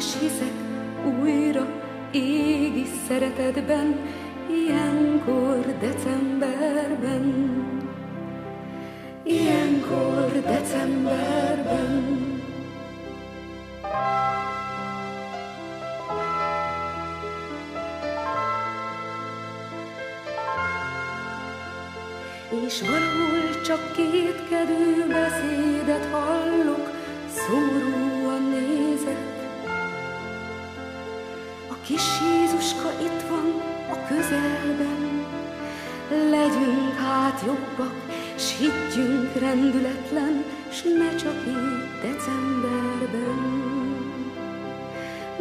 és hiszek újra égi szeretetben, ilyenkor decemberben. Ilyenkor decemberben. És valahol csak kétkedő beszédet hallok, szomorúan nézek. A kis Jézuska itt van a közelben, legyünk hát jobbak, s higgyünk rendületlen, s ne csak így decemberben.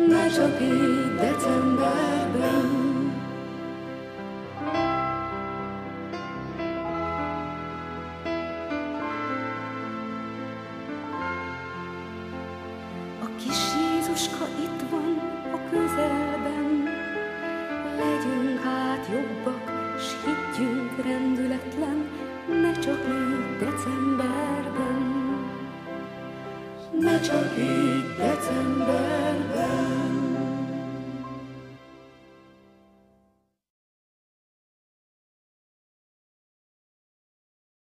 Ne csak így decemberben. A kis Jézuska itt van a közelben, legyünk hát jobbak, s higgyünk rendületlen, ne csak így decemberben. Ne csak így decemberben.